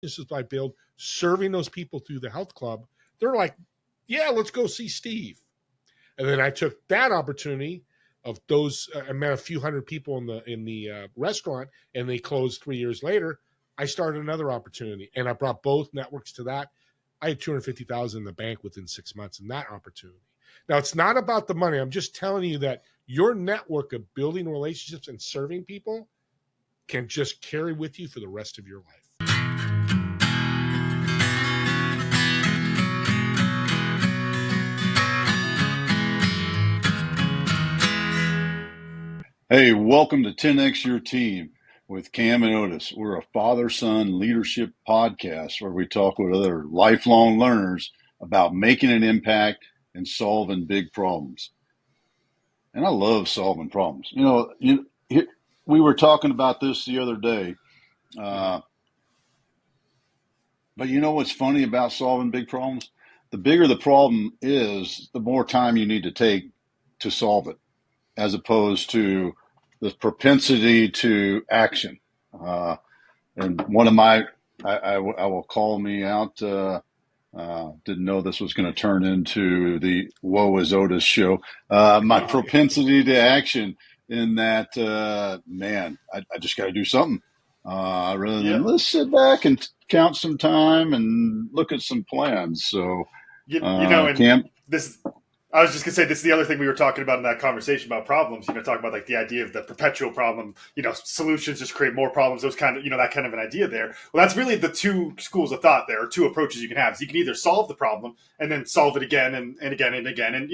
relationships I build serving those people through the health club, they're like, yeah, let's go see Steve. And then I took that opportunity of those. I met a few hundred people in the restaurant, and they closed 3 years later. I started another opportunity, and I brought both networks to that. I had 250,000 in the bank within 6 months in that opportunity. Now, it's not about the money. I'm just telling you that your network of building relationships and serving people can just carry with you for the rest of your life. Hey, welcome to 10X Your Team with Cam and Otis. We're a father-son leadership podcast where we talk with other lifelong learners about making an impact and solving big problems. And I love solving problems. We were talking about this the other day. But you know what's funny about solving big problems? The bigger the problem is, the more time you need to take to solve it, as opposed to the propensity to action. And one of my, I will call me out, didn't know this was going to turn into the Woe is Otis show. My propensity to action in that, I just got to do something. Rather than let's sit back and count some time and look at some plans. So, Cam, I was just going to say, this is the other thing we were talking about in that conversation about problems, talking about like the idea of the perpetual problem, solutions just create more problems, those kind of, that kind of an idea there. Well, that's really the two schools of thought there, or two approaches you can have. So you can either solve the problem and then solve it again and again and again. And,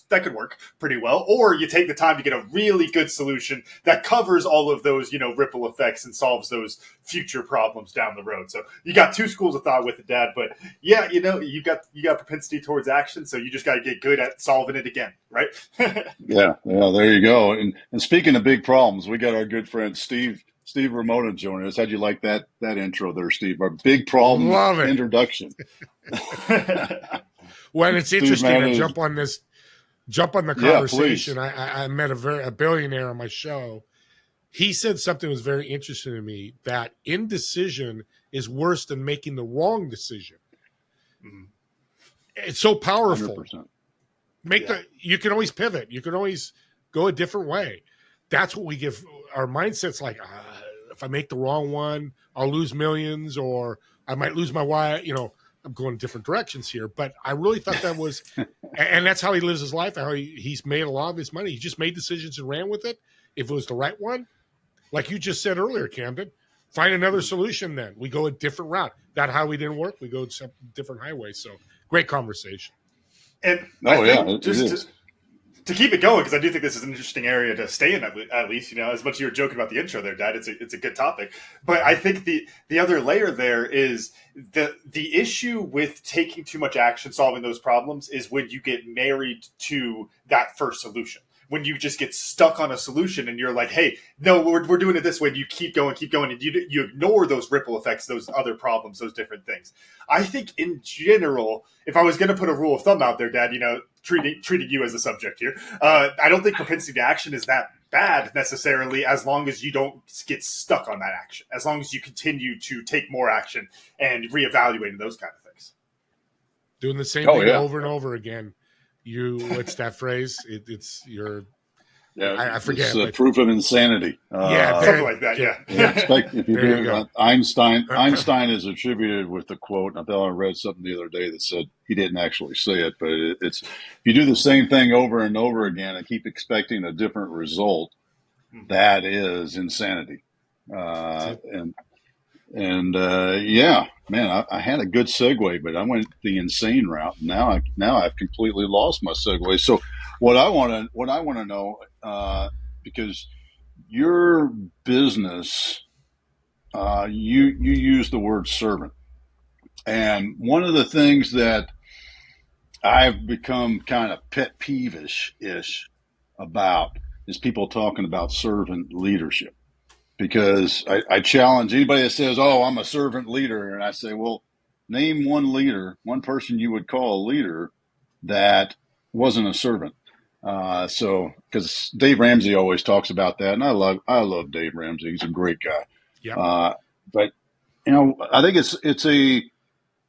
that could work pretty well. Or you take the time to get a really good solution that covers all of those, ripple effects and solves those future problems down the road. So you got two schools of thought with it, Dad. But yeah, you got propensity towards action. So you just got to get good at solving it again, right? Yeah, there you go. And speaking of big problems, we got our good friend Steve Ramona joining us. How'd you like that intro there, Steve? Our big problem introduction. Well, it's interesting to jump on the conversation. I met a billionaire on my show. He said something that was very interesting to me, that indecision is worse than making the wrong decision. Mm-hmm. It's so powerful. 100%. You can always pivot. You can always go a different way. That's what we give our mindsets. Like, if I make the wrong one, I'll lose millions, or I might lose my wife. I'm going different directions here, but I really thought that was, and that's how he lives his life. How he's made a lot of his money. He just made decisions and ran with it. If it was the right one, like you just said earlier, Camden, find another solution. Then we go a different route. That highway didn't work. We go to different highways. So great conversation. And to keep it going, because I do think this is an interesting area to stay in, at least, as much as you were joking about the intro there, Dad, it's a good topic. But I think the other layer there is the issue with taking too much action, solving those problems, is when you get married to that first solution. When you just get stuck on a solution and you're like, hey, no, we're doing it this way. And you keep going, and you ignore those ripple effects, those other problems, those different things. I think in general, if I was going to put a rule of thumb out there, Dad, treating you as a subject here, I don't think propensity to action is that bad necessarily, as long as you don't get stuck on that action, as long as you continue to take more action and reevaluating those kind of things. Doing the same thing over and over again. What's that phrase? It's your. Yeah, I forget. It's proof of insanity. Something like that. Yeah. Einstein is attributed with the quote. I thought I read something the other day that said he didn't actually say it, but it's if you do the same thing over and over again and keep expecting a different result, that is insanity. I had a good segue, but I went the insane route. Now I've completely lost my segue. So what I want to know, because your business, you use the word servant, and one of the things that I've become kind of pet peeve-ish about is people talking about servant leadership. Because I challenge anybody that says, oh, I'm a servant leader. And I say, well, name one person you would call a leader that wasn't a servant. Because Dave Ramsey always talks about that. And I love Dave Ramsey. He's a great guy. Yeah. But I think it's a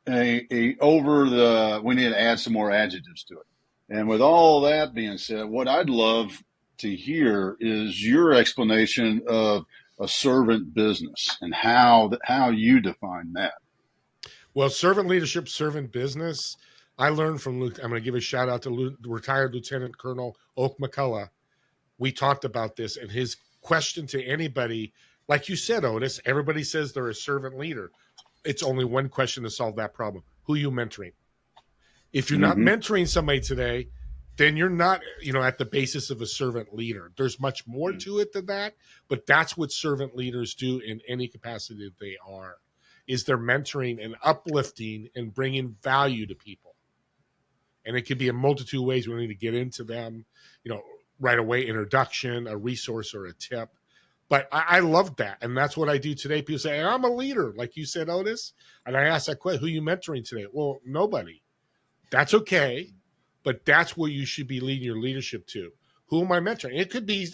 we need to add some more adjectives to it. And with all that being said, what I'd love to hear is your explanation of a servant business and how you define that. Well, servant leadership, servant business, I learned from Luke. I'm going to give a shout out to retired Lieutenant Colonel Oak McCullough. We talked about this, and his question to anybody, like you said, Otis, everybody says they're a servant leader. It's only one question to solve that problem. Who are you mentoring? If you're not mentoring somebody today, then you're not, at the basis of a servant leader. There's much more to it than that, but that's what servant leaders do in any capacity that they are, is they're mentoring and uplifting and bringing value to people. And it could be a multitude of ways. We don't need to get into them, right away, introduction, a resource, or a tip. But I love that. And that's what I do today. People say, I'm a leader, like you said, Otis. And I ask that question, who are you mentoring today? Well, nobody. That's okay. But that's where you should be leading your leadership to. Who am I mentoring? It could be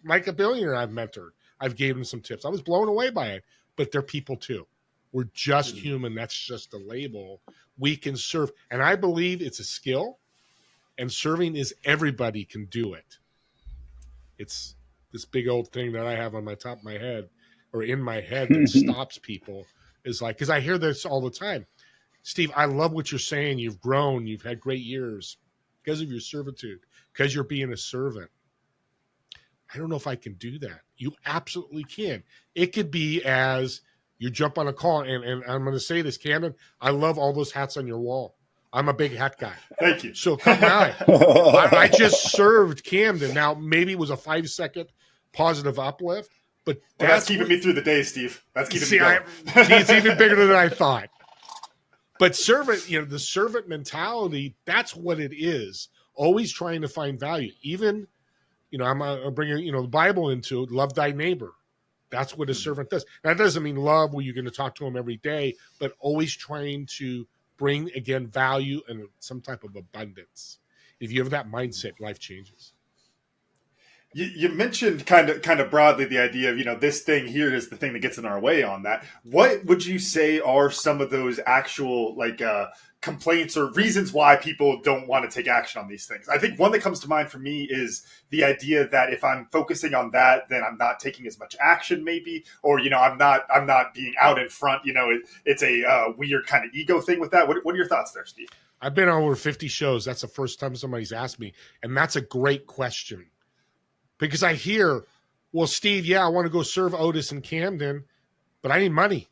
like a billionaire I've mentored. I've given them some tips. I was blown away by it. But they're people too. We're just human. That's just a label. We can serve. And I believe it's a skill. And serving is everybody can do it. It's this big old thing that I have on my top of my head or in my head that stops people is like, because I hear this all the time. Steve, I love what you're saying. You've grown. You've had great years because of your servitude, because you're being a servant. I don't know if I can do that. You absolutely can. It could be as you jump on a call, and I'm going to say this, Camden, I love all those hats on your wall. I'm a big hat guy. Thank you. So come by. I just served Camden. Now, maybe it was a 5-second positive uplift, but that's keeping me through the day, Steve. That's keeping me going. It's even bigger than I thought. But servant, the servant mentality, that's what it is. Always trying to find value. Even, I'm bringing, the Bible into it, love thy neighbor. That's what a servant does. That doesn't mean love where you're going to talk to him every day, but always trying to bring, again, value and some type of abundance. If you have that mindset, life changes. You mentioned kind of broadly the idea of, this thing here is the thing that gets in our way on that. What would you say are some of those actual complaints or reasons why people don't want to take action on these things? I think one that comes to mind for me is the idea that if I'm focusing on that, then I'm not taking as much action maybe, or, I'm not being out in front. It's a weird kind of ego thing with that. What are your thoughts there, Steve? I've been on over 50 shows. That's the first time somebody's asked me. And that's a great question. Because I hear, well, Steve, I want to go serve Otis in Camden, but I need money.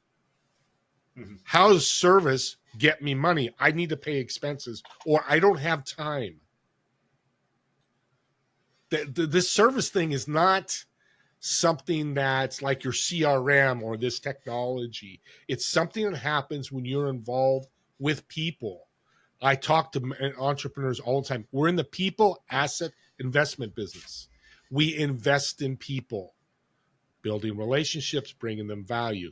Mm-hmm. How does service get me money? I need to pay expenses, or I don't have time. This service thing is not something that's like your CRM or this technology. It's something that happens when you're involved with people. I talk to entrepreneurs all the time. We're in the people asset investment business. We invest in people, building relationships, bringing them value.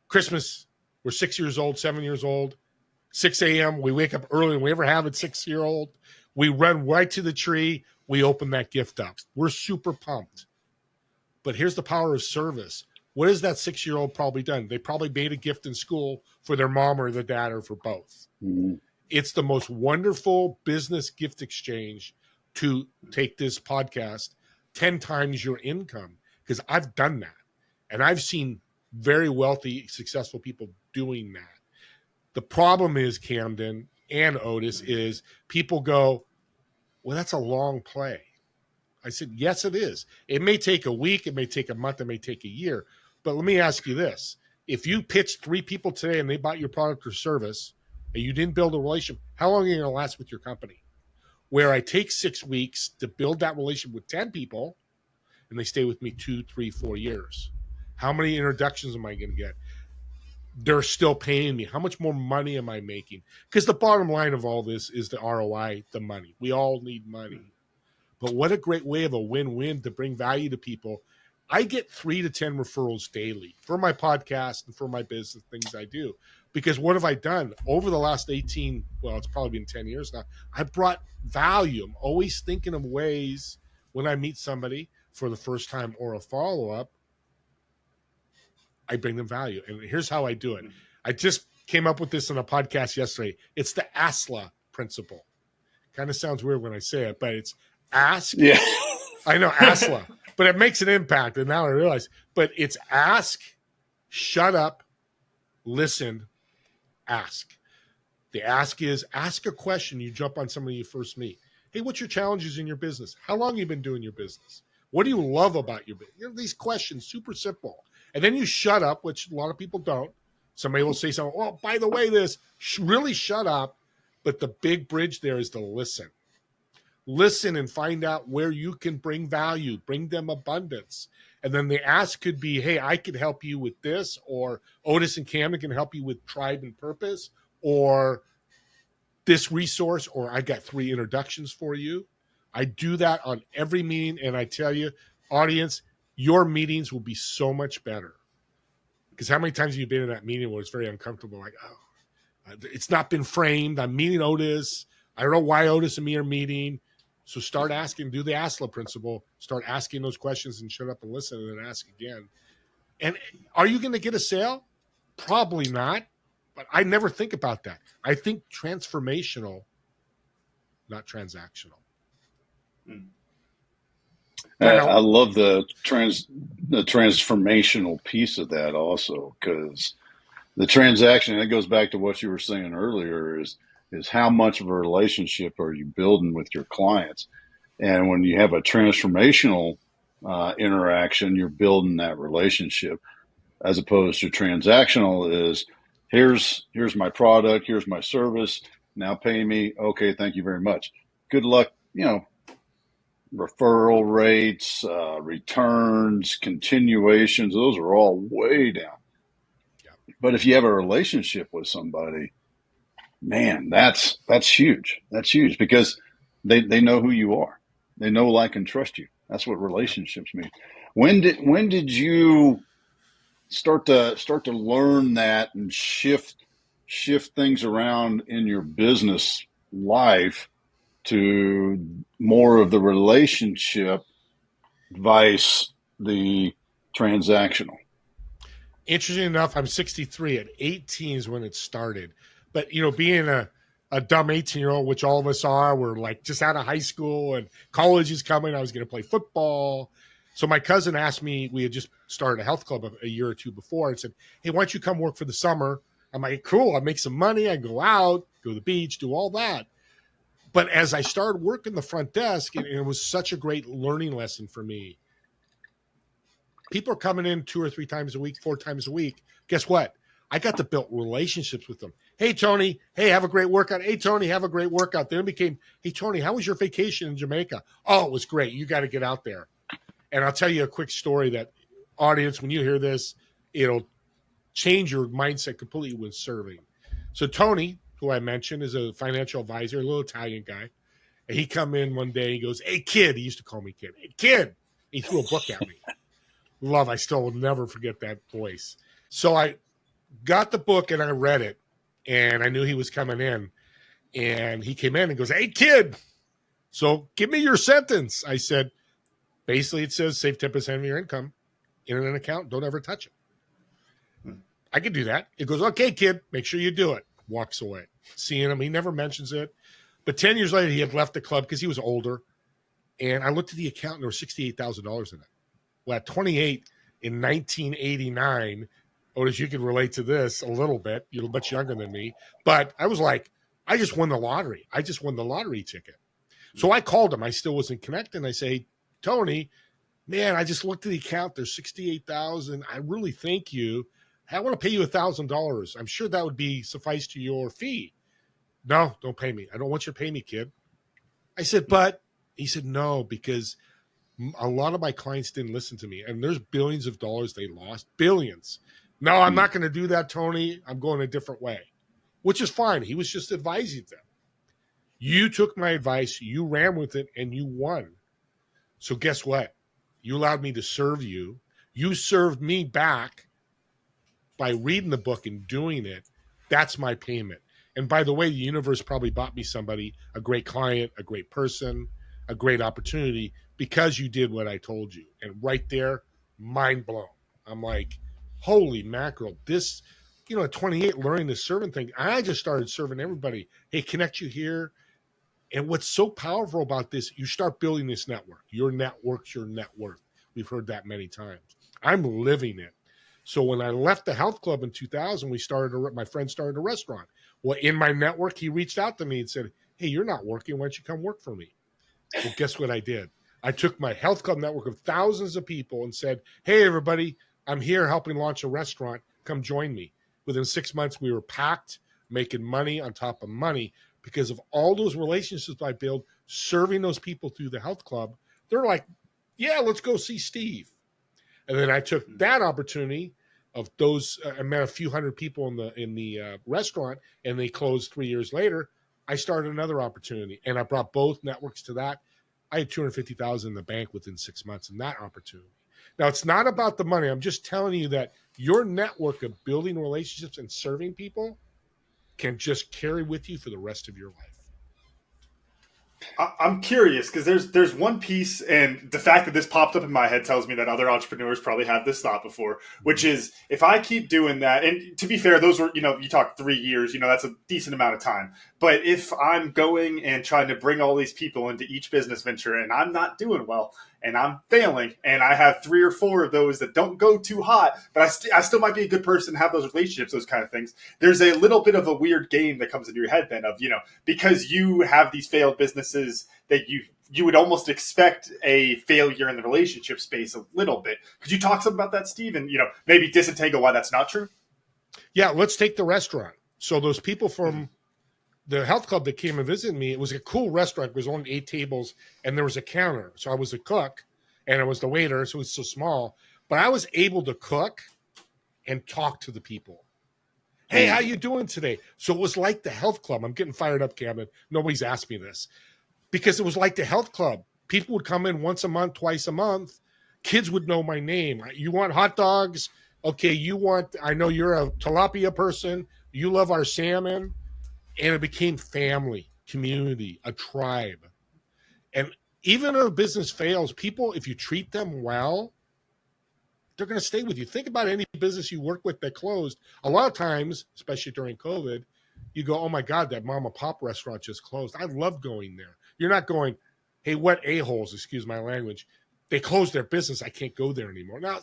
Christmas, we're 6 years old, 7 years old, 6 a.m. We wake up early and we ever have a 6-year-old. We run right to the tree. We open that gift up. We're super pumped. But here's the power of service. What has that 6-year-old probably done? They probably made a gift in school for their mom or their dad or for both. Mm-hmm. It's the most wonderful business gift exchange to take this podcast 10 times your income, because I've done that. And I've seen very wealthy, successful people doing that. The problem is, Camden and Otis, is people go, well, that's a long play. I said, yes, it is. It may take a week. It may take a month. It may take a year. But let me ask you this. If you pitched 3 people today and they bought your product or service and you didn't build a relationship, how long are you going to last with your company? Where I take 6 weeks to build that relationship with 10 people and they stay with me 2, 3, 4 years. How many introductions am I going to get? They're still paying me. How much more money am I making? Because the bottom line of all this is the ROI, the money. We all need money. But what a great way of a win-win to bring value to people. I get 3 to 10 referrals daily for my podcast and for my business, things I do. Because what have I done? Over the last 18, well, it's probably been 10 years now, I brought value. I'm always thinking of ways when I meet somebody for the first time or a follow-up, I bring them value. And here's how I do it. I just came up with this in a podcast yesterday. It's the ASLA principle. Kind of sounds weird when I say it, but it's ask. Yeah. I know, ASLA, but it makes an impact. And now I realize, but it's ask, shut up, listen, ask. The ask is ask a question. You jump on somebody you first meet. Hey, what's your challenges in your business? How long have you been doing your business? What do you love about your business? You know, these questions, super simple. And then you shut up, which a lot of people don't. Somebody will say something, oh, by the way, really shut up. But the big bridge there is to listen. Listen and find out where you can bring value, bring them abundance. And then the ask could be, hey, I could help you with this, or Otis and Camden can help you with tribe and purpose, or this resource, or I got 3 introductions for you. I do that on every meeting, and I tell you, audience, your meetings will be so much better. Because how many times have you been in that meeting where it's very uncomfortable, like, oh, it's not been framed. I'm meeting Otis. I don't know why Otis and me are meeting. So start asking, do the ASLA principle, start asking those questions and shut up and listen and then ask again. And are you going to get a sale? Probably not. But I never think about that. I think transformational, not transactional. I love the transformational piece of that also, because the transaction, and it goes back to what you were saying earlier, is how much of a relationship are you building with your clients? And when you have a transformational interaction, you're building that relationship, as opposed to transactional is, here's my product, here's my service, now pay me. Okay, thank you very much. Good luck, referral rates, returns, continuations, those are all way down. Yeah. But if you have a relationship with somebody, man, that's huge. That's huge, because they know who you are. They know, like, and trust you. That's what relationships mean. When did you start to learn that and shift things around in your business life to more of the relationship vice the transactional? Interesting enough, I'm 63. At 18 is when it started. But, being a dumb 18-year-old, which all of us are, we're like just out of high school and college is coming. I was going to play football. So my cousin asked me, we had just started a health club a year or two before, and said, hey, why don't you come work for the summer? I'm like, cool, I make some money. I go out, go to the beach, do all that. But as I started working the front desk, and it was such a great learning lesson for me. People are coming in 2 or 3 times a week, 4 times a week. Guess what? I got to build relationships with them. Hey, Tony. Hey, have a great workout. Hey, Tony, have a great workout. Then it became, hey, Tony, how was your vacation in Jamaica? Oh, it was great. You got to get out there. And I'll tell you a quick story that, audience, when you hear this, it'll change your mindset completely when serving. So Tony, who I mentioned, is a financial advisor, a little Italian guy. And he come in one day, he goes, hey, kid. He used to call me kid. Hey, kid. He threw a book at me. I still will never forget that voice. So I got the book and I read it, and I knew he was coming in, and he came in and goes, hey, kid, so give me your sentence. I said, basically it says save 10% of your income in an account. Don't ever touch it. I could do that. It goes, okay, kid, make sure you do it. Walks away. Seeing him, he never mentions it. But 10 years later, he had left the club because he was older, and I looked at the account and there was $68,000 in it. Well, at 28 in 1989, Otis, you can relate to this a little bit. You're much younger than me. But I was like, I just won the lottery. I just won the lottery ticket. So I called him. I still wasn't connected. I say, Tony, man, I just looked at the account. There's $68,000. I really thank you. I want to pay you $1,000. I'm sure that would be suffice to your fee. No, don't pay me. I don't want you to pay me, kid. I said, but he said, no, because a lot of my clients didn't listen to me, and there's billions of dollars they lost, billions. No, I'm not going to do that, Tony. I'm going a different way, which is fine. He was just advising them. You took my advice, you ran with it, and you won. So guess what? You allowed me to serve you. You served me back by reading the book and doing it. That's my payment. And by the way, the universe probably bought me somebody, a great client, a great person, a great opportunity, because you did what I told you. And right there, mind blown. I'm like, holy mackerel, this, at 28, learning the serving thing, I just started serving everybody. Hey, connect you here. And what's so powerful about this, you start building this network. Your network's your net worth. We've heard that many times. I'm living it. So when I left the health club in 2000, my friend started a restaurant. Well, in my network, he reached out to me and said, hey, you're not working. Why don't you come work for me? Well, guess what I did? I took my health club network of thousands of people and said, hey, everybody, I'm here helping launch a restaurant. Come join me. Within 6 months, we were packed, making money on top of money because of all those relationships I built, serving those people through the health club. They're like, yeah, let's go see Steve. And then I took that opportunity of those. I met a few hundred people in the restaurant, and they closed 3 years later. I started another opportunity, and I brought both networks to that. I had $250,000 in the bank within 6 months in that opportunity. Now, it's not about the money. I'm just telling you that your network of building relationships and serving people can just carry with you for the rest of your life. I'm curious because there's one piece, and the fact that this popped up in my head tells me that other entrepreneurs probably have this thought before, which is if I keep doing that, and to be fair, those were, you talk 3 years, that's a decent amount of time. But if I'm going and trying to bring all these people into each business venture and I'm not doing well and I'm failing and I have 3 or 4 of those that don't go too hot, but I still might be a good person, have those relationships, those kind of things. There's a little bit of a weird game that comes into your head then of, because you have these failed businesses that you would almost expect a failure in the relationship space a little bit. Could you talk something about that, Steve? And, maybe disentangle why that's not true? Yeah, let's take the restaurant. So those people from the health club that came and visited me, it was a cool restaurant. There was only 8 tables and there was a counter. So I was a cook and I was the waiter. So it was so small, but I was able to cook and talk to the people. Hey, how you doing today? So it was like the health club. I'm getting fired up, Camden. Nobody's asked me this because it was like the health club. People would come in once a month, twice a month. Kids would know my name. You want hot dogs? Okay, I know you're a tilapia person. You love our salmon. And it became family, community, a tribe. And even if a business fails, people, if you treat them well, they're going to stay with you. Think about any business you work with that closed. A lot of times, especially during COVID, you go, oh my God, that mom and pop restaurant just closed. I love going there. You're not going, hey, what a-holes, excuse my language. They closed their business. I can't go there anymore. Now,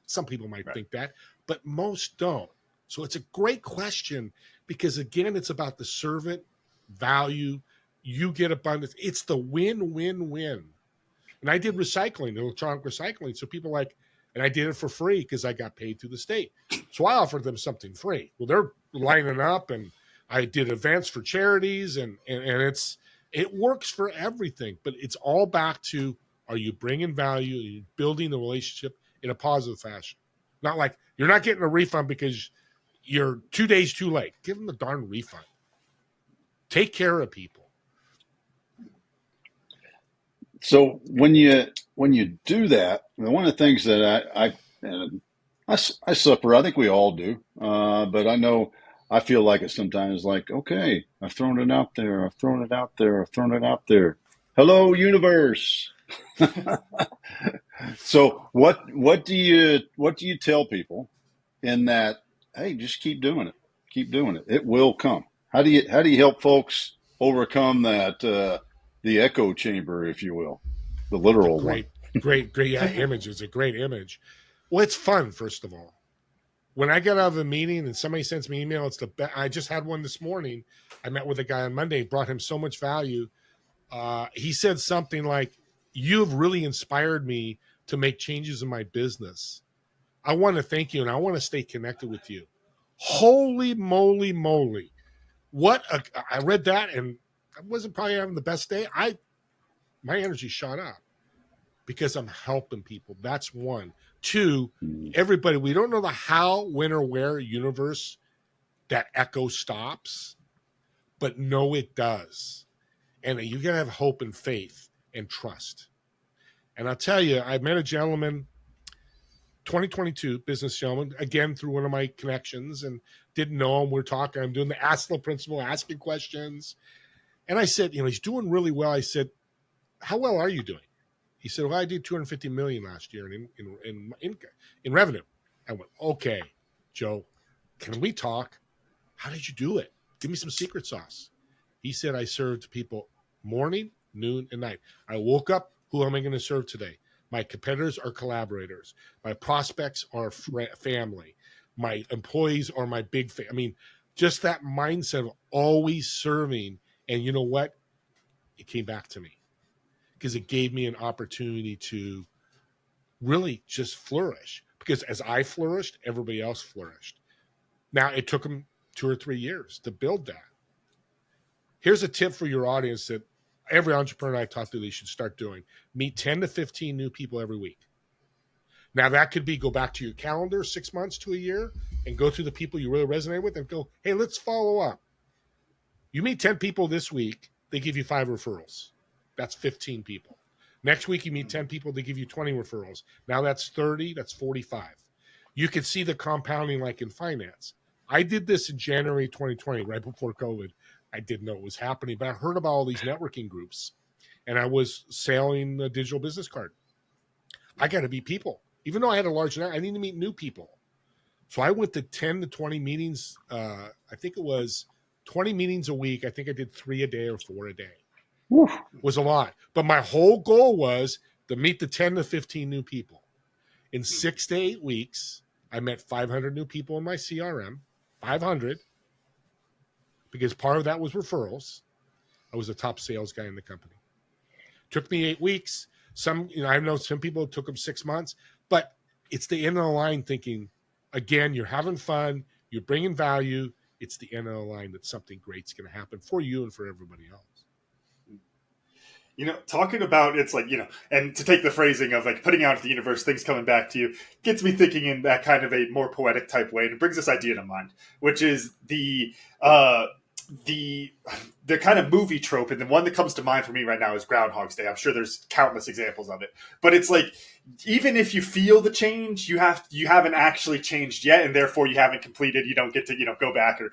some people might think that, but most don't. So it's a great question because, again, it's about the servant value. You get abundance. It's the win-win-win. And I did recycling, electronic recycling. So people and I did it for free because I got paid through the state. So I offered them something free. Well, they're lining up, and I did events for charities, and it works for everything. But it's all back to, are you bringing value? Are you building the relationship in a positive fashion? Not like you're not getting a refund because you're 2 days too late. Give them the darn refund. Take care of people. So when you do that, one of the things that I suffer, I think we all do, but I know I feel like it sometimes. Like, okay, I've thrown it out there, I've thrown it out there, I've thrown it out there. Hello, universe. So what do you tell people in that? Hey, just keep doing it. Keep doing it. It will come. How do you help folks overcome that the echo chamber, if you will, the literal one? Great. Yeah, image is a great image. Well, it's fun, first of all. When I get out of a meeting and somebody sends me an email, it's the best. I just had one this morning. I met with a guy on Monday, brought him so much value. He said something like, "You've really inspired me to make changes in my business. I want to thank you, and I want to stay connected with you." Holy moly. I read that, and I wasn't probably having the best day. My energy shot up because I'm helping people. That's one. 2, everybody, we don't know the how, when, or where universe that echo stops, but know it does. And you got to have hope and faith and trust. And I'll tell you, I met a gentleman, 2022, business gentleman, again, through one of my connections, and didn't know him. We're talking. I'm doing the Ask the Principal, asking questions. And I said, he's doing really well. I said, how well are you doing? He said, well, I did $250 million last year in revenue. I went, okay, Joe, can we talk? How did you do it? Give me some secret sauce. He said, I served people morning, noon, and night. I woke up. Who am I going to serve today? My competitors are collaborators. My prospects are family. My employees are my big family. I mean, just that mindset of always serving. And you know what? It came back to me because it gave me an opportunity to really just flourish. Because as I flourished, everybody else flourished. Now, it took them 2 or 3 years to build that. Here's a tip for your audience that every entrepreneur I talk to, they should start doing. Meet 10 to 15 new people every week. Now, that could be go back to your calendar 6 months to a year and go through the people you really resonate with and go, hey, let's follow up. You meet 10 people this week, they give you 5 referrals. That's 15 people. Next week, you meet 10 people, they give you 20 referrals. Now that's 30, that's 45. You can see the compounding like in finance. I did this in January 2020, right before COVID. I didn't know it was happening, but I heard about all these networking groups, and I was selling a digital business card. I got to meet people. Even though I had a large network, I need to meet new people. So I went to 10 to 20 meetings. I think it was 20 meetings a week. I think I did 3 a day or 4 a day. Oof. It was a lot. But my whole goal was to meet the 10 to 15 new people. In 6 to 8 weeks, I met 500 new people in my CRM, 500, because part of that was referrals. I was the top sales guy in the company. Took me 8 weeks. I know some people it took them 6 months, but it's the end of the line thinking, again, you're having fun, you're bringing value. It's the end of the line that something great's going to happen for you and for everybody else. Talking about it's like, and to take the phrasing of like putting out into the universe, things coming back to you, gets me thinking in that kind of a more poetic type way. And it brings this idea to mind, which is the kind of movie trope. And the one that comes to mind for me right now is Groundhog's Day. I'm sure there's countless examples of it, but it's like, even if you feel the change, you haven't actually changed yet, and therefore you haven't completed. You don't get to go back or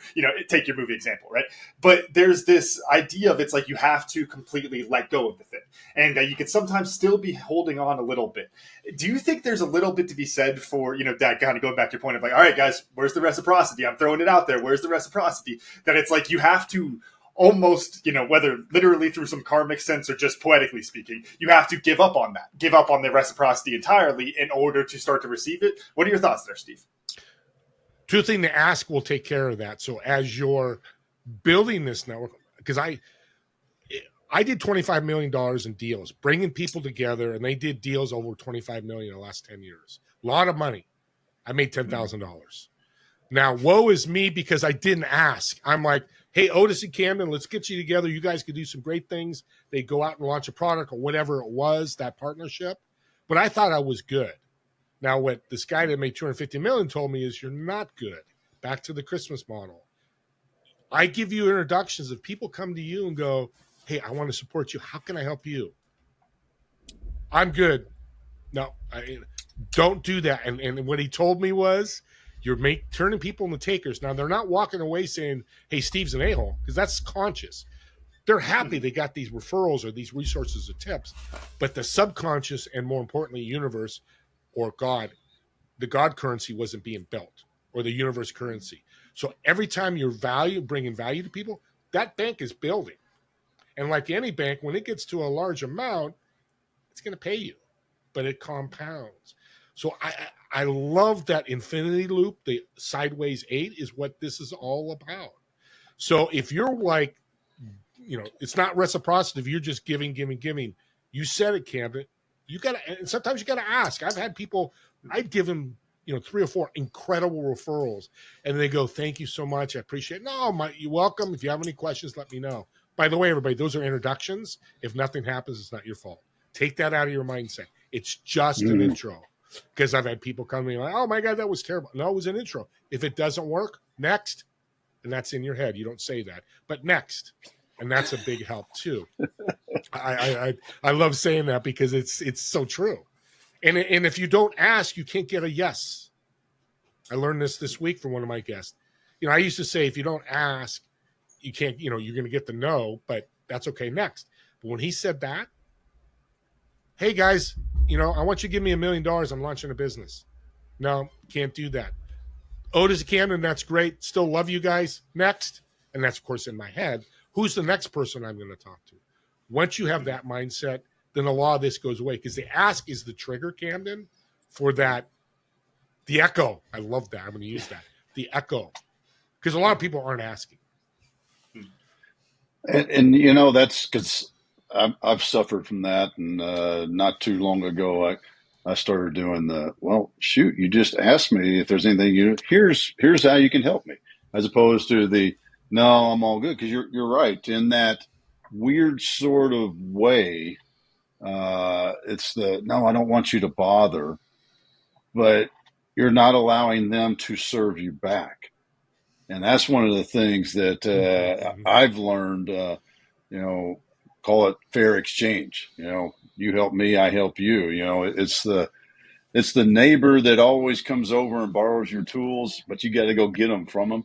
take your movie example, right? But there's this idea of it's like you have to completely let go of the thing, and you can sometimes still be holding on a little bit. Do you think there's a little bit to be said for that kind of going back to your point of like, all right, guys, where's the reciprocity? I'm throwing it out there. Where's the reciprocity? That it's like you have to almost, whether literally through some karmic sense or just poetically speaking, you have to give up on that, give up on the reciprocity entirely in order to start to receive it. What are your thoughts there, Steve? 2 things to ask will take care of that. So as you're building this network, because I did $25 million in deals, bringing people together, and they did deals over $25 million in the last 10 years. A lot of money. I made $10,000. Now, woe is me because I didn't ask. I'm like, hey, Otis and Camden, let's get you together. You guys could do some great things. They go out and launch a product or whatever it was, that partnership. But I thought I was good. Now, what this guy that made $250 million told me is you're not good. Back to the Christmas model. I give you introductions. If people come to you and go, hey, I want to support you. How can I help you? I'm good. No, don't do that. And what he told me was, you're turning people into takers. Now, they're not walking away saying, hey, Steve's an a-hole, because that's conscious. They're happy they got these referrals or these resources or tips. But the subconscious and, more importantly, universe or God, the God currency wasn't being built, or the universe currency. So every time you're bringing value to people, that bank is building. And like any bank, when it gets to a large amount, it's going to pay you, but it compounds. So I love that infinity loop. The sideways 8 is what this is all about. So if you're like, it's not reciprocity. If you're just giving, you said it, Camden. You got to, and sometimes you got to ask. I've had people, I'd give them, 3 or 4 incredible referrals, and they go, thank you so much. I appreciate it. No, you're welcome. If you have any questions, let me know. By the way, everybody, those are introductions. If nothing happens, it's not your fault. Take that out of your mindset. It's just an intro. Because I've had people come to me like, oh my God, that was terrible. No, it was an intro. If it doesn't work, next. And that's in your head. You don't say that. But next. And that's a big help too. I love saying that because it's so true. And if you don't ask, you can't get a yes. I learned this week from one of my guests. I used to say, if you don't ask, you can't, you're going to get the no, but that's okay next. But when he said that, hey guys, I want you to give me $1 million. I'm launching a business. No, can't do that. Otis Camden, that's great. Still love you guys. Next. And that's, of course, in my head. Who's the next person I'm going to talk to? Once you have that mindset, then a lot of this goes away, because the ask is the trigger, Camden, for that. The echo. I love that. I'm going to use that. The echo. Because a lot of people aren't asking. And you know, that's because I've suffered from that. And not too long ago, I started doing well, shoot, you just asked me if there's anything here's how you can help me, as opposed to no, I'm all good. Because you're right. In that weird sort of way, it's no, I don't want you to bother, but you're not allowing them to serve you back. And that's one of the things that I've learned, call it fair exchange. You help me, I help you. It's the neighbor that always comes over and borrows your tools, but you got to go get them from them.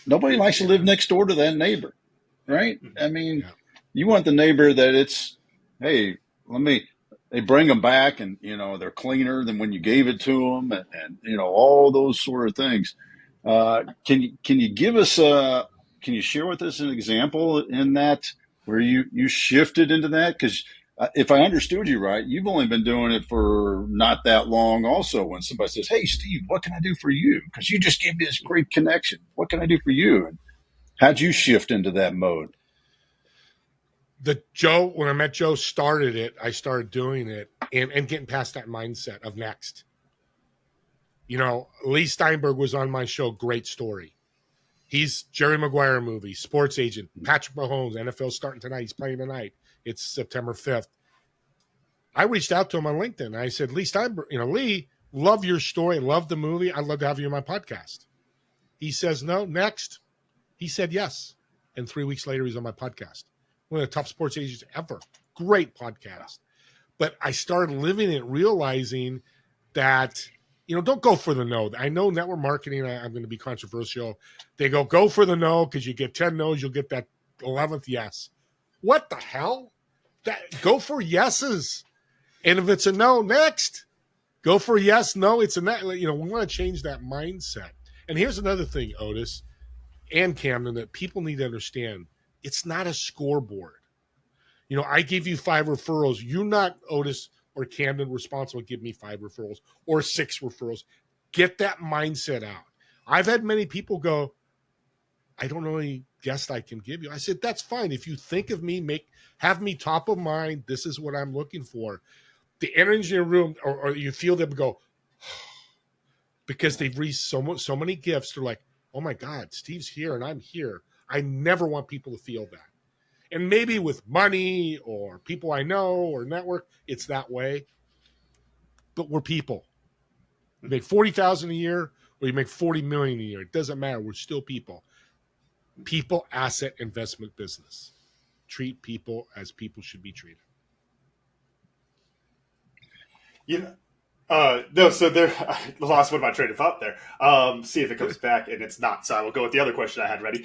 Nobody likes to live next door to that neighbor, right? I mean, you want the neighbor that hey, they bring them back and, they're cleaner than when you gave it to them and all those sort of things. Can you give us can you share with us an example in that where you shifted into that? Because if I understood you right, you've only been doing it for not that long also. When somebody says, hey, Steve, what can I do for you? Because you just gave me this great connection. What can I do for you? And how'd you shift into that mode? When I met Joe, started it, I started doing it and getting past that mindset of next. Lee Steinberg was on my show. Great story. He's Jerry Maguire movie, sports agent. Patrick Mahomes, NFL starting tonight. He's playing tonight. It's September 5th. I reached out to him on LinkedIn. I said, Lee Steinberg, Lee, love your story. Love the movie. I'd love to have you on my podcast. He says, no, next. He said yes. And 3 weeks later, he's on my podcast. One of the top sports agents ever. Great podcast. But I started living it, realizing that, don't go for the no. I know network marketing, I'm going to be controversial. They go for the no, because you get 10 no's, you'll get that 11th yes. What the hell? Go for yeses. And if it's a no, next. Go for yes, no, it's a no. We want to change that mindset. And here's another thing, Otis and Camden, that people need to understand. It's not a scoreboard. I give you 5 referrals. You're not, Otis or Camden, responsible to give me 5 referrals or 6 referrals. Get that mindset out. I've had many people go, I don't know any guest I can give you. I said, that's fine. If you think of me, have me top of mind. This is what I'm looking for. The energy in the room, or you feel them go, because they've received so many gifts. They're like, oh my God, Steve's here and I'm here. I never want people to feel that. And maybe with money or people I know or network, it's that way. But we're people. You make $40,000 a year or you make $40 million a year. It doesn't matter. We're still people. People, asset, investment business. Treat people as people should be treated. No, so there, I lost one of my train of thought there. See if it comes back, and it's not. So I will go with the other question I had ready.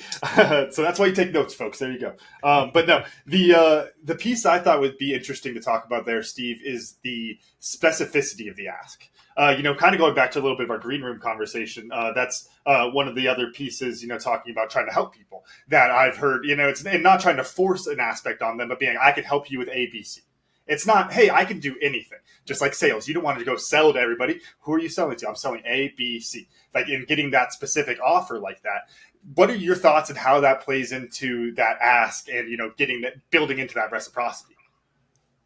So that's why you take notes, folks. There you go. But no, the piece I thought would be interesting to talk about there, Steve, is the specificity of the ask. Kind of going back to a little bit of our green room conversation. That's one of the other pieces, talking about trying to help people that I've heard. It's and not trying to force an aspect on them, but being, I can help you with A, B, C. It's not, hey, I can do anything. Just like sales. You don't want to go sell to everybody. Who are you selling to? I'm selling A, B, C. Like in getting that specific offer like that. What are your thoughts on how that plays into that ask and, building into that reciprocity?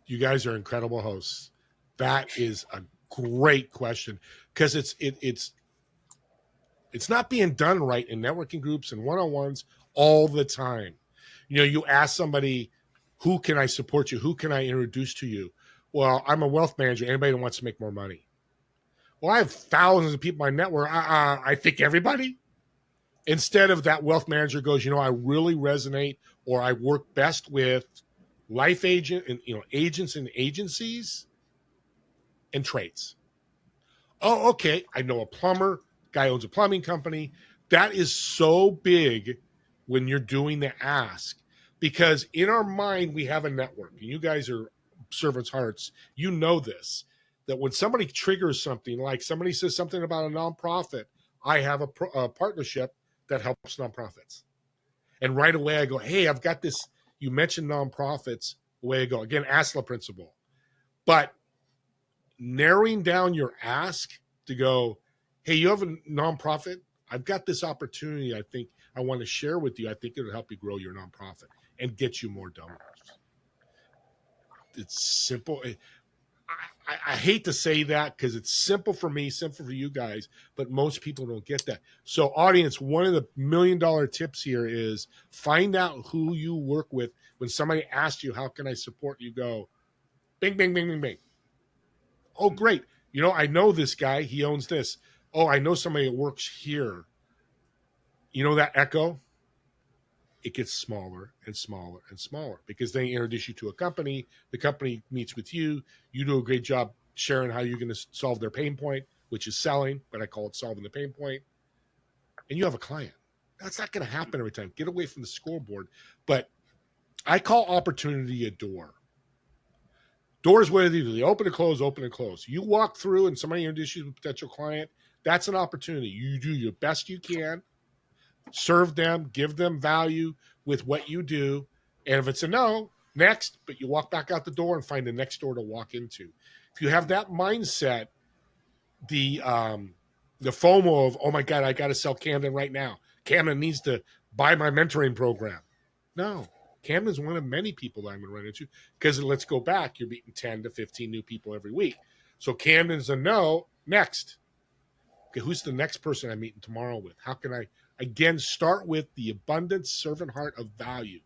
You guys are incredible hosts. That is a great question, because it's not being done right in networking groups and one-on-ones all the time. You ask somebody, who can I support you? Who can I introduce to you? Well, I'm a wealth manager. Anybody that wants to make more money. Well, I have thousands of people in my network. I think everybody. Instead of that wealth manager goes, I really resonate, or I work best with life agent and agents and agencies and trades. Oh, okay. I know a plumber. Guy owns a plumbing company. That is so big when you're doing the ask. Because in our mind, we have a network. And you guys are servants' hearts. You know this. that when somebody triggers something, like somebody says something about a nonprofit, I have a partnership that helps nonprofits. And right away I go, hey, I've got this. You mentioned nonprofits. Away I go. Again, ASLA principle. But narrowing down your ask to go, hey, you have a nonprofit? I've got this opportunity I think I want to share with you. I think it'll help you grow your nonprofit and get you more donors. It's simple. I hate to say that because it's simple for me, simple for you guys, but most people don't get that. So, audience, one of the $1 million tips here is find out who you work with. When somebody asks you, how can I support you? Go, bing, bing, bing, bing, bing. Oh, great. I know this guy. He owns this. Oh, I know somebody that works here. You know that echo? It gets smaller and smaller and smaller because they introduce you to a company. The company meets with you. You do a great job sharing how you're going to solve their pain point, which is selling, but I call it solving the pain point. And you have a client. That's not going to happen every time. Get away from the scoreboard. But I call opportunity a door. Doors, what do they do? They open and close, open and close. You walk through and somebody introduces you to a potential client. That's an opportunity. You do your best you can. Serve them, give them value with what you do. And if it's a no, next, but you walk back out the door and find the next door to walk into. If you have that mindset, the FOMO of, oh my God, I got to sell Camden right now. Camden needs to buy my mentoring program. No, Camden's one of many people that I'm going to run into because let's go back. You're meeting 10 to 15 new people every week. So Camden's a no. Next. Okay, who's the next person I'm meeting tomorrow with? How can I, again, start with the abundant servant heart of value,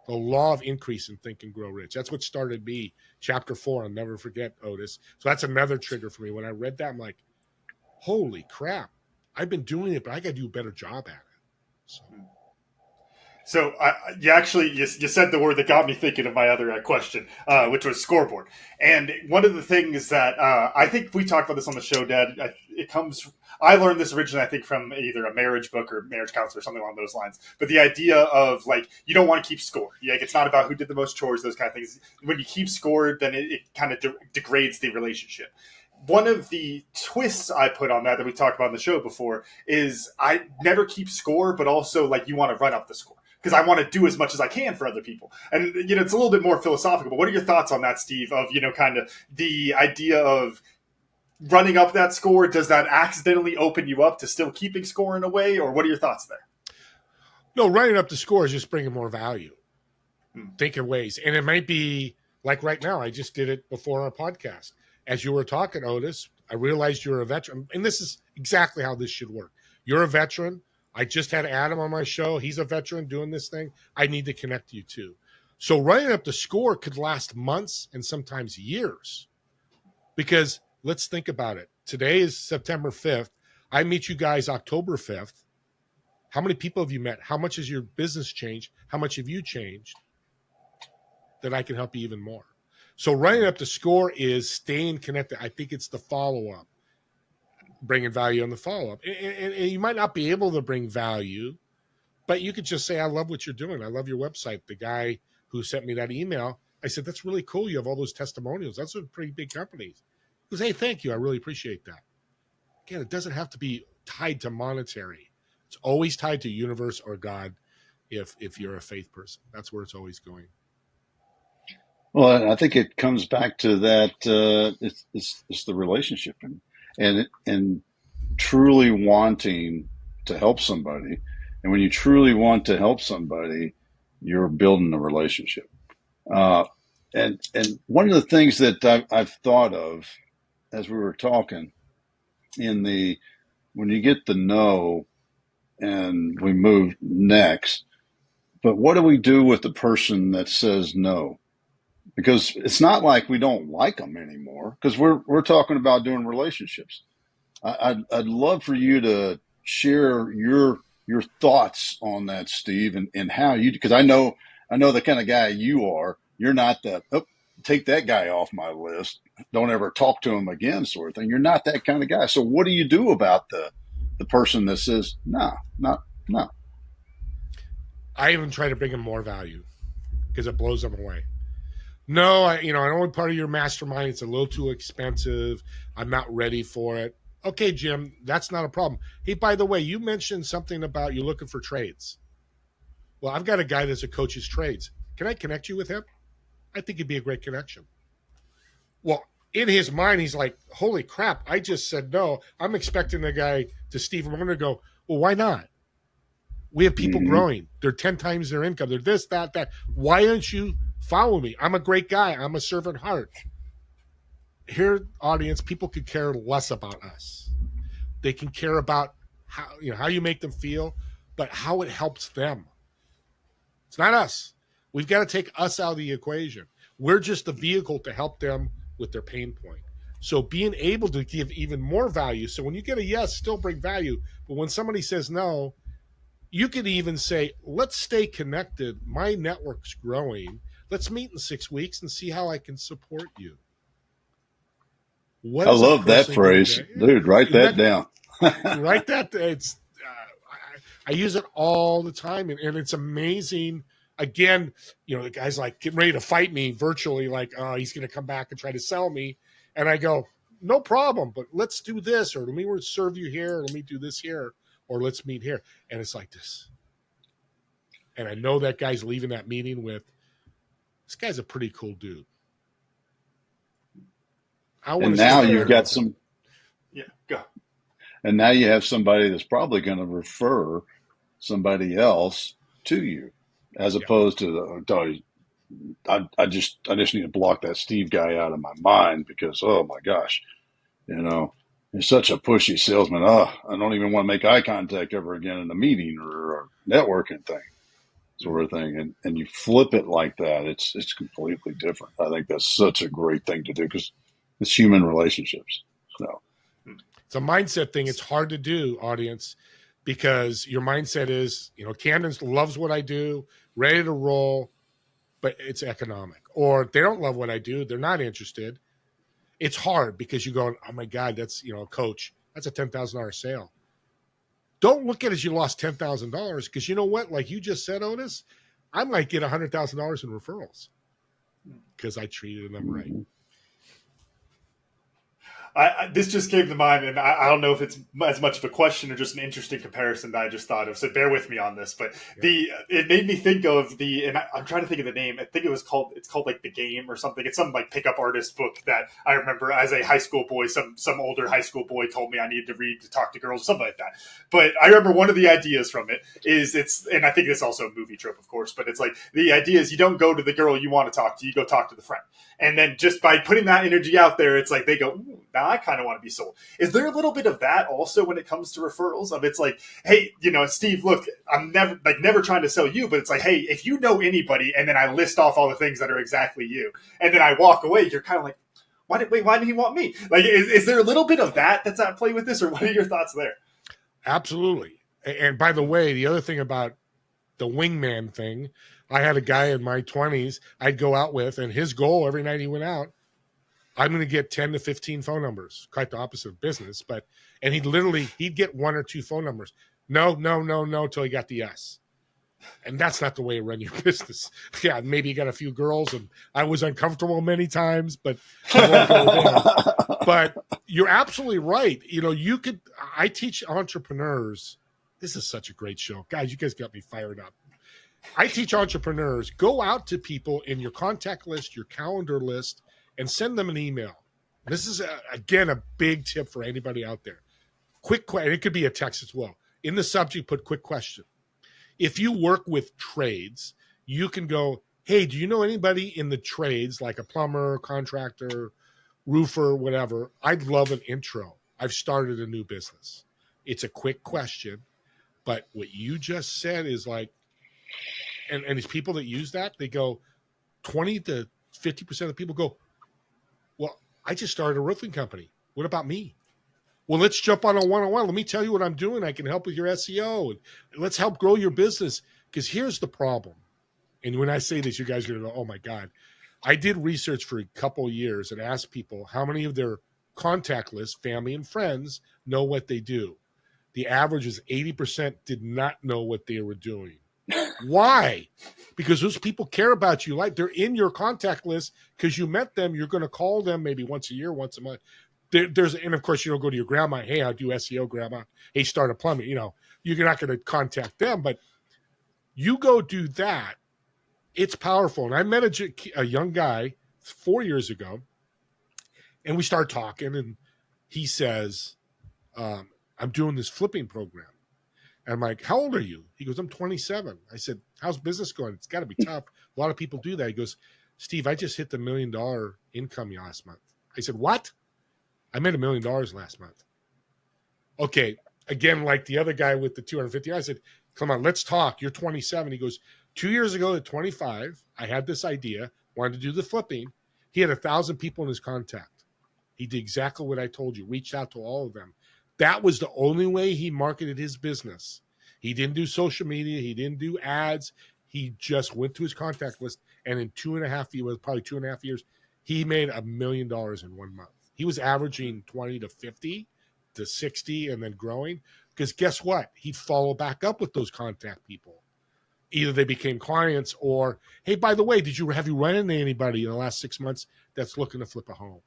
the law of increase in Think and Grow Rich. That's what started me. Chapter 4, I'll never forget, Otis. So that's another trigger for me. When I read that, I'm like, holy crap. I've been doing it, but I got to do a better job at it. So you said the word that got me thinking of my other question, which was scoreboard. And one of the things that I think we talked about this on the show, Dad. I learned this originally, I think, from either a marriage book or marriage counselor or something along those lines. But the idea of you don't want to keep score. It's not about who did the most chores, those kind of things. When you keep score, then it kind of degrades the relationship. One of the twists I put on that we talked about on the show before is I never keep score, but also you want to run up the score. Because I want to do as much as I can for other people. And, it's a little bit more philosophical, but what are your thoughts on that, Steve, of, kind of the idea of running up that score? Does that accidentally open you up to still keeping score in a way? Or what are your thoughts there? No, running up the score is just bringing more value. Think of ways. And it might be like right now, I just did it before our podcast. As you were talking, Otis, I realized you're a veteran. And this is exactly how this should work. You're a veteran. I just had Adam on my show. He's a veteran doing this thing. I need to connect you too. So running up the score could last months and sometimes years. Because let's think about it. Today is September 5th. I meet you guys October 5th. How many people have you met? How much has your business changed? How much have you changed that I can help you even more? So running up the score is staying connected. I think it's the follow-up. Bringing value on the follow-up. And you might not be able to bring value, but you could just say, I love what you're doing. I love your website. The guy who sent me that email, I said, that's really cool. You have all those testimonials. That's some pretty big companies. He goes, hey, thank you. I really appreciate that. Again, it doesn't have to be tied to monetary. It's always tied to universe or God if you're a faith person. That's where it's always going. Well, I think it comes back to that. It's the relationship and truly wanting to help somebody. And when you truly want to help somebody, you're building a relationship. And one of the things that I've thought of as we were talking when you get the no and we move next, but what do we do with the person that says no? Because it's not like we don't like them anymore, because we're talking about doing relationships. I'd love for you to share your thoughts on that, Steve, and how you, because I know the kind of guy you are. You're not take that guy off my list. Don't ever talk to him again, sort of thing. You're not that kind of guy. So what do you do about the person that says no? I even try to bring him more value because it blows them away. No, I don't want part of your mastermind. It's a little too expensive. I'm not ready for it. Okay, Jim, that's not a problem. Hey, by the way, you mentioned something about you looking for trades. Well, I've got a guy that's a coach's trades. Can I connect you with him? I think it'd be a great connection. Well, in his mind, he's like, holy crap, I just said no. I'm expecting the guy to Steve Ramona to go, well, why not? We have people growing. They're 10 times their income. They're this, that, that. Why don't you follow me? I'm a great guy. I'm a servant heart. Here, audience, people could care less about us. They can care about how you make them feel, but how it helps them. It's not us. We've got to take us out of the equation. We're just the vehicle to help them with their pain point. So being able to give even more value. So when you get a yes, still bring value. But when somebody says no, you could even say, let's stay connected. My network's growing. Let's meet in 6 weeks and see how I can support you. I love that phrase. Dude, write that down. Write that. It's I use it all the time, and it's amazing. Again, the guy's like getting ready to fight me virtually, like, oh, he's going to come back and try to sell me. And I go, no problem, but let's do this, or let me serve you here, or let me do this here, or let's meet here. And it's like this. And I know that guy's leaving that meeting with, this guy's a pretty cool dude. And now you've got some. Yeah, go. And now you have somebody that's probably going to refer somebody else to you, as opposed to I just need to block that Steve guy out of my mind because, oh my gosh, he's such a pushy salesman. I don't even want to make eye contact ever again in a meeting or a networking thing, sort of thing. And you flip it like that, it's completely different. I think that's such a great thing to do because it's human relationships. So it's a mindset thing. It's hard to do, audience, because your mindset is, Camden loves what I do, ready to roll, but it's economic. Or they don't love what I do, they're not interested. It's hard because you go, oh my God, that's, coach, that's a $10,000 sale. Don't look at it as you lost $10,000 because you know what? Like you just said, Otis, I might get $100,000 in referrals because I treated them right. This just came to mind, and I don't know if it's as much of a question or just an interesting comparison that I just thought of. So bear with me on this. But it made me think of and I'm trying to think of the name. I think it's called like The Game or something. It's some like pickup artist book that I remember as a high school boy. Some older high school boy told me I needed to read to talk to girls, something like that. But I remember one of the ideas from it is and I think it's also a movie trope, of course. But it's like the idea is you don't go to the girl you want to talk to, you go talk to the friend. And then just by putting that energy out there, it's like they go, now I kind of want to be sold. Is there a little bit of that also when it comes to referrals? Of it's like, hey, Steve, look, I'm never trying to sell you, but it's like, hey, if you know anybody, and then I list off all the things that are exactly you, and then I walk away, you're kind of like, why did he want me? Like, is there a little bit of that's at play with this, or what are your thoughts there? Absolutely. And by the way, the other thing about the wingman thing, I had a guy in my 20s I'd go out with, and his goal every night he went out, I'm going to get 10 to 15 phone numbers. Quite the opposite of business, and he'd get one or two phone numbers. No, till he got the yes. And that's not the way to run your business. Yeah, maybe you got a few girls, and I was uncomfortable many times, but I won't go there. But you're absolutely right. I teach entrepreneurs. This is such a great show. Guys, you guys got me fired up. I teach entrepreneurs, go out to people in your contact list, your calendar list, and send them an email. This is, again, a big tip for anybody out there. Quick question. It could be a text as well. In the subject, put quick question. If you work with trades, you can go, hey, do you know anybody in the trades, like a plumber, contractor, roofer, whatever? I'd love an intro. I've started a new business. It's a quick question, but what you just said is like, and these people that use that, they go, 20 to 50% of people go, well, I just started a roofing company. What about me? Well, let's jump on a one-on-one. Let me tell you what I'm doing. I can help with your SEO. And let's help grow your business. Because here's the problem. And when I say this, you guys are going to go, oh, my God. I did research for a couple of years and asked people how many of their contact list, family and friends, know what they do. The average is 80% did not know what they were doing. Why? Because those people care about you. Like, they're in your contact list because you met them. You're going to call them maybe once a year, once a month. And of course, you don't go to your grandma. Hey, I do SEO, grandma. Hey, start a plumbing. You're not going to contact them, but you go do that. It's powerful. And I met a young guy 4 years ago, and we started talking, and he says, I'm doing this flipping program. And I'm like, how old are you? He goes, I'm 27. I said, how's business going? It's got to be tough. A lot of people do that. He goes, Steve, I just hit the $1 million income last month. I said, what? I made $1 million last month. Okay. Again, like the other guy with the 250, I said, come on, let's talk. You're 27. He goes, 2 years ago at 25, I had this idea, wanted to do the flipping. He had 1,000 people in his contact. He did exactly what I told you, reached out to all of them. That was the only way he marketed his business. He didn't do social media. He didn't do ads. He just went to his contact list. And in 2.5 years, he made $1 million in 1 month. He was averaging 20 to 50 to 60 and then growing. Because guess what? He'd follow back up with those contact people. Either they became clients or, hey, by the way, have you run into anybody in the last 6 months that's looking to flip a home?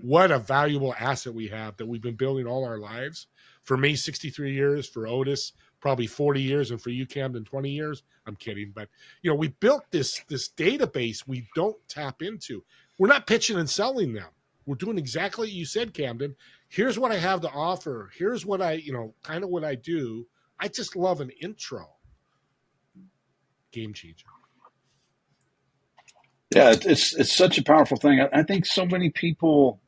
What a valuable asset we have that we've been building all our lives. For me, 63 years. For Otis, probably 40 years. And for you, Camden, 20 years. I'm kidding. But, we built this database we don't tap into. We're not pitching and selling them. We're doing exactly what you said, Camden. Here's what I have to offer. Here's what kind of what I do. I just love an intro. Game changer. Yeah, it's such a powerful thing. I think so many people,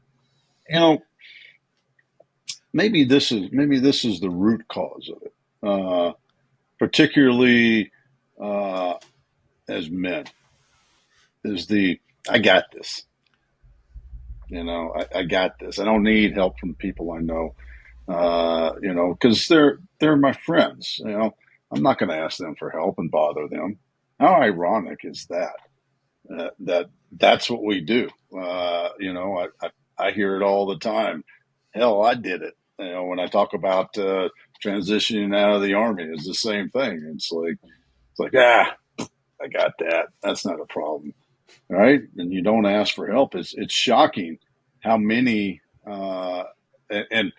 maybe this is the root cause of it, particularly as men. Is I got this. I got this. I don't need help from people I know. Because they're my friends. I'm not going to ask them for help and bother them. How ironic is that? That's what we do. I hear it all the time. Hell, I did it. When I talk about transitioning out of the Army, it's the same thing. It's like, I got that. That's not a problem, right? And you don't ask for help. It's shocking how many and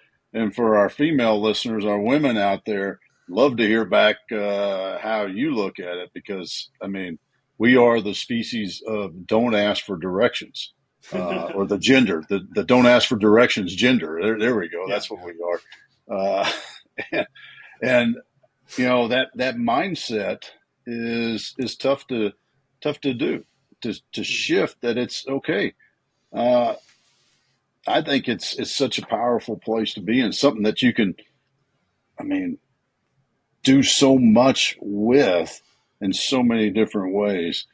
for our female listeners, our women out there, love to hear back how you look at it, because we are the species of don't ask for directions, or the gender, the don't ask for directions gender. There we go. That's what we are. And that mindset is tough to do, to shift that it's okay. I think it's such a powerful place to be in, something that you can, do so much with in so many different ways.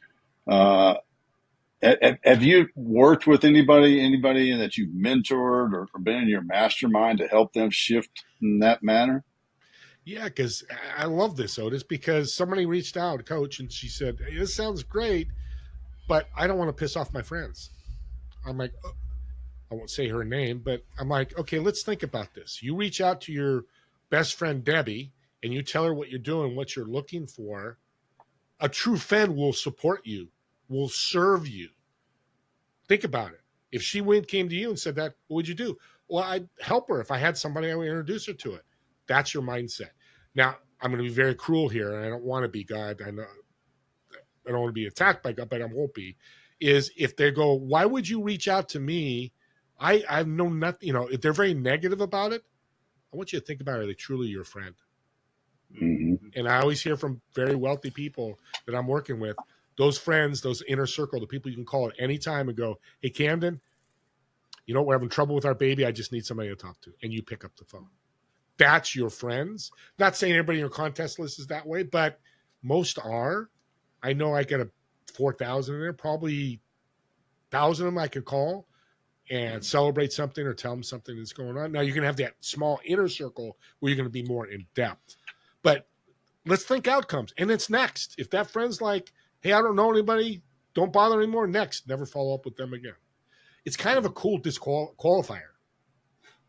Have you worked with anybody that you've mentored or been in your mastermind to help them shift in that manner? Yeah, because I love this, Otis, because somebody reached out, coach, and she said, hey, this sounds great, but I don't want to piss off my friends. I'm like, oh, I won't say her name, but I'm like, okay, let's think about this. You reach out to your best friend, Debbie, and you tell her what you're doing, what you're looking for. A true friend will support you, will serve you. Think about it. If she came to you and said that, what would you do? Well, I'd help her. If I had somebody, I would introduce her to it. That's your mindset. Now, I'm going to be very cruel here, and I don't want to be God. I know I don't want to be attacked by God, but I won't be. Is if they go, why would you reach out to me? I know nothing. If they're very negative about it, I want you to think about, are they truly your friend? Mm-hmm. And I always hear from very wealthy people that I'm working with, those friends, those inner circle, the people you can call at any time and go, hey, Camden, we're having trouble with our baby. I just need somebody to talk to. And you pick up the phone. That's your friends. Not saying everybody in your contest list is that way, but most are. I know I got 4,000 in there, probably 1,000 of them I could call and celebrate something or tell them something that's going on. Now, you're going to have that small inner circle where you're going to be more in depth. But let's think outcomes. And it's next. If that friend's like, hey, I don't know anybody, don't bother anymore, next. Never follow up with them again. It's kind of a cool disqualifier.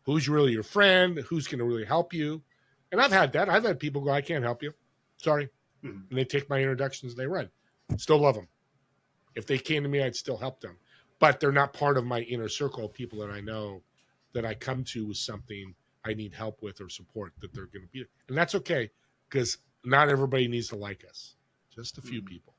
Who's really your friend? Who's going to really help you? And I've had that. I've had people go, I can't help you. Sorry. and they take my introductions, they run. Still love them. If they came to me, I'd still help them. But they're not part of my inner circle of people that I know that I come to with something I need help with or support, that they're going to be. And that's okay, because not everybody needs to like us. Just a few people.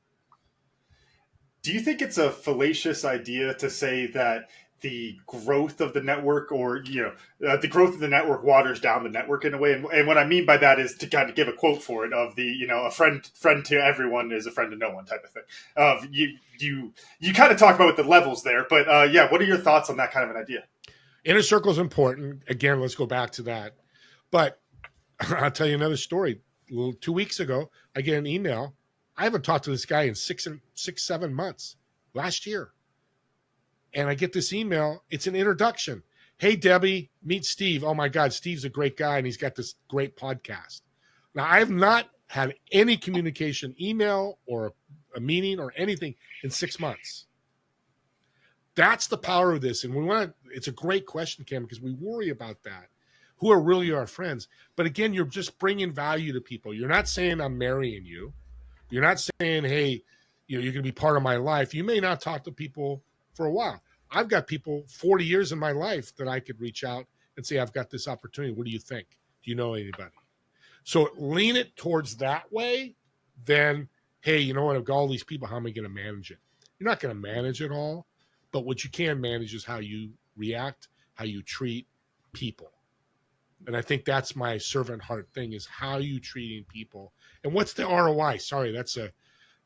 Do you think it's a fallacious idea to say that the growth of the network, or the growth of the network waters down the network in a way? And what I mean by that is to kind of give a quote for it of the a friend to everyone is a friend to no one type of thing. Of you kind of talk about the levels there, but what are your thoughts on that kind of an idea? Inner circle is important. Again, let's go back to that. But I'll tell you another story. 2 weeks ago, I get an email. I haven't talked to this guy in 7 months, last year. And I get this email. It's an introduction. Hey, Debbie, meet Steve. Oh, my God, Steve's a great guy, and he's got this great podcast. Now, I have not had any communication, email or a meeting or anything in 6 months. That's the power of this. And it's a great question, Cam, because we worry about that. Who are really our friends? But again, you're just bringing value to people. You're not saying I'm marrying you. You're not saying, hey, you're going to be part of my life. You may not talk to people for a while. I've got people 40 years in my life that I could reach out and say, I've got this opportunity. What do you think? Do you know anybody? So lean it towards that way. Then, hey, you know what? I've got all these people. How am I going to manage it? You're not going to manage it all. But what you can manage is how you react, how you treat people. And I think that's my servant heart thing, is how you treating people. And what's the ROI? Sorry, that's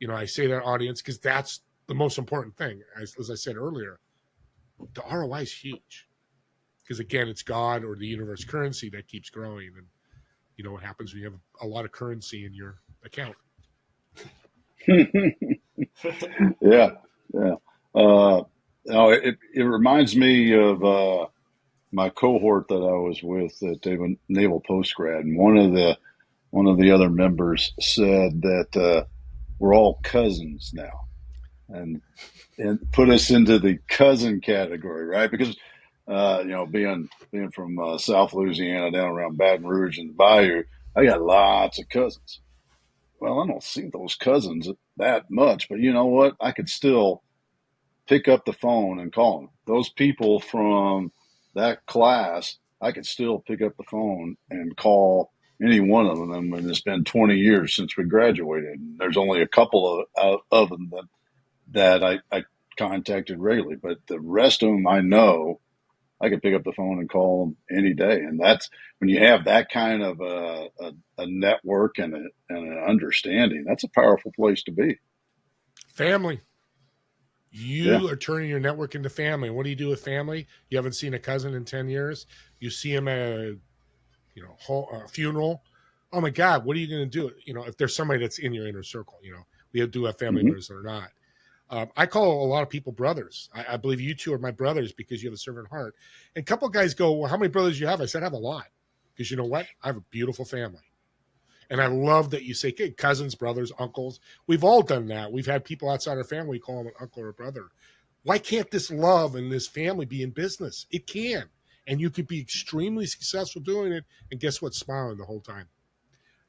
I say that, audience, because that's the most important thing. As I said earlier, the ROI is huge. Because again, it's God or the universe currency that keeps growing. And you know what happens when you have a lot of currency in your account. Yeah. It reminds me of my cohort that I was with at Naval Postgrad, and one of the other members said that we're all cousins now, and put us into the cousin category, right? Because being from South Louisiana down around Baton Rouge and the Bayou, I got lots of cousins. Well, I don't see those cousins that much, but you know what? I could still pick up the phone and call them. Those people from that class, I could still pick up the phone and call any one of them. And it's been 20 years since we graduated. And there's only a couple of them that I contacted regularly, but the rest of them I know. I could pick up the phone and call them any day. And that's when you have that kind of a network and an understanding, that's a powerful place to be. Family. You are turning your network into family. And what do you do with family? You haven't seen a cousin in 10 years. You see him at a funeral. Oh my God, what are you going to do? If there's somebody that's in your inner circle, we do have family members that are not. I call a lot of people brothers. I believe you two are my brothers because you have a servant heart. And a couple of guys go, well, how many brothers do you have? I said, I have a lot. Because you know what? I have a beautiful family. And I love that you say, okay, cousins, brothers, uncles. We've all done that. We've had people outside our family, we call them an uncle or a brother. Why can't this love and this family be in business? It can. And you could be extremely successful doing it. And guess what? Smiling the whole time.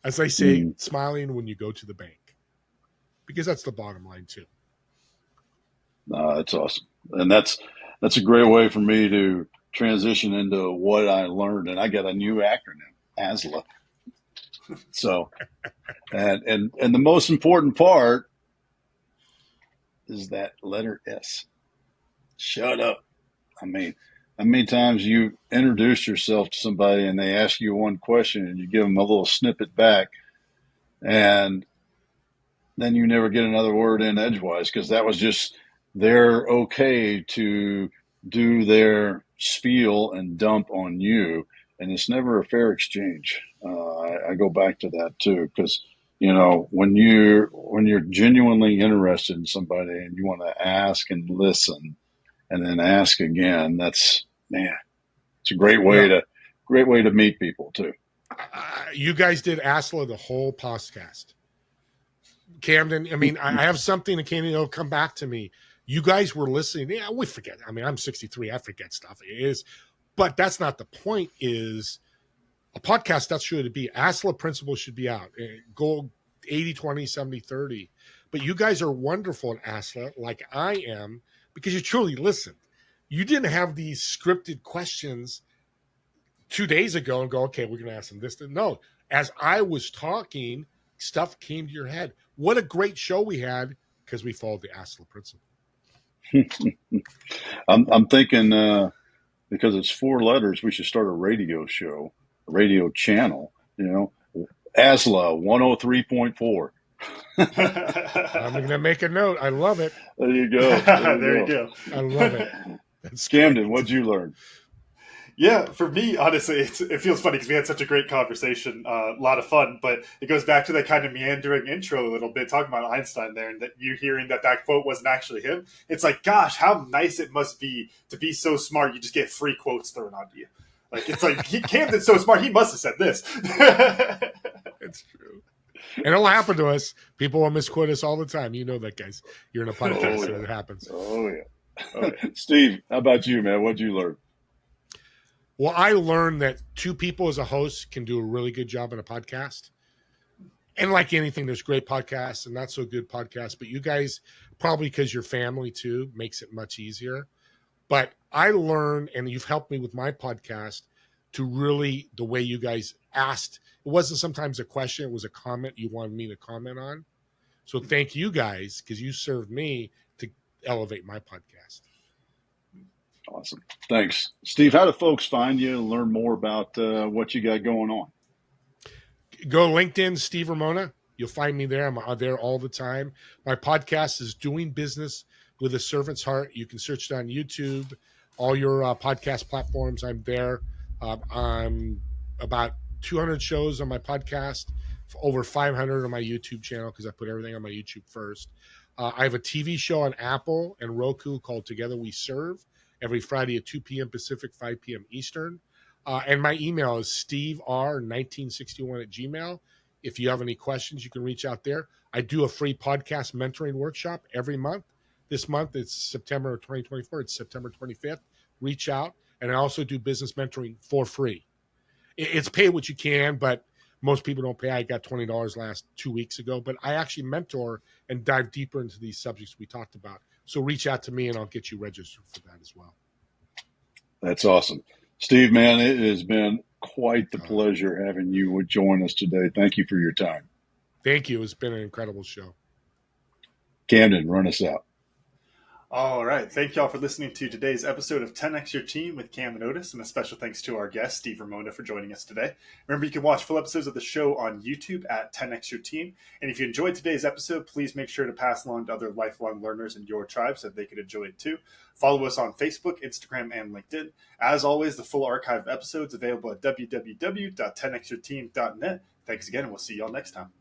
As I say, smiling when you go to the bank. Because that's the bottom line too. That's awesome. And that's a great way for me to transition into what I learned. And I got a new acronym, ASLA. So, and the most important part is that letter S. Shut up. I mean, how many times you introduce yourself to somebody and they ask you one question and you give them a little snippet back, and then you never get another word in edgewise because that was just they're okay to do their spiel and dump on you, and it's never a fair exchange. I go back to that too, because when you're genuinely interested in somebody and you want to ask and listen and then ask again, it's a great way to meet people too. You guys did ASLA the whole podcast. Camden, I mean, I have something that Camden come back to me. You guys were listening. Yeah, we forget. I mean, I'm 63. I forget stuff. It is, but that's not the point. Is a podcast that should be ASLA principles should be out. Go 80-20, 70-30. But you guys are wonderful at ASLA, like I am, because you truly listened. You didn't have these scripted questions 2 days ago and go, okay, we're going to ask them this. No, as I was talking, stuff came to your head. What a great show we had because we followed the ASLA principle. I'm thinking because it's 4 letters, we should start a radio show, a radio channel, ASLA 103.4. I'm going to make a note. I love it. There you go. There you go. I love it. That's Camden, great. what'd you learn? Yeah, for me, honestly, it feels funny because we had such a great conversation, a lot of fun, but it goes back to that kind of meandering intro a little bit, talking about Einstein there, and that you hearing that quote wasn't actually him. It's like, gosh, how nice it must be to be so smart you just get free quotes thrown onto you. Like, it's like, Camden's so smart, he must have said this. It's true. And it'll happen to us. People will misquote us all the time. You know that, guys. You're in a podcast, so it happens. Oh, yeah. Steve, how about you, man? What'd you learn? Well, I learned that 2 people as a host can do a really good job in a podcast. And like anything, there's great podcasts and not so good podcasts. But you guys, probably because you're family too, makes it much easier. But I learned, and you've helped me with my podcast, to really, the way you guys asked, it wasn't sometimes a question, it was a comment you wanted me to comment on. So thank you guys, because you served me to elevate my podcast. Awesome. Thanks. Steve, how do folks find you and learn more about what you got going on? Go LinkedIn, Steve Ramona. You'll find me there. I'm there all the time. My podcast is Doing Business with a Servant's Heart. You can search it on YouTube, all your podcast platforms. I'm there. I'm about 200 shows on my podcast, over 500 on my YouTube channel because I put everything on my YouTube first. I have a TV show on Apple and Roku called Together We Serve every Friday at 2 p.m. Pacific, 5 p.m. Eastern. And my email is stevr1961@gmail. If you have any questions, you can reach out there. I do a free podcast mentoring workshop every month. This month, it's September 2024. It's September 25th. Reach out. And I also do business mentoring for free. It's pay what you can, but most people don't pay. I got $20 last 2 weeks ago. But I actually mentor and dive deeper into these subjects we talked about. So reach out to me, and I'll get you registered for that as well. That's awesome. Steve, man, it has been quite the pleasure having you join us today. Thank you for your time. Thank you. It's been an incredible show. Camden, run us out. All right. Thank y'all for listening to today's episode of 10X Your Team with Cam and Otis, and a special thanks to our guest, Steve Ramona, for joining us today. Remember, you can watch full episodes of the show on YouTube at 10X Your Team. And if you enjoyed today's episode, please make sure to pass along to other lifelong learners in your tribe so that they could enjoy it too. Follow us on Facebook, Instagram, and LinkedIn. As always, the full archive of episodes available at www.10xyourteam.net. Thanks again, and we'll see y'all next time.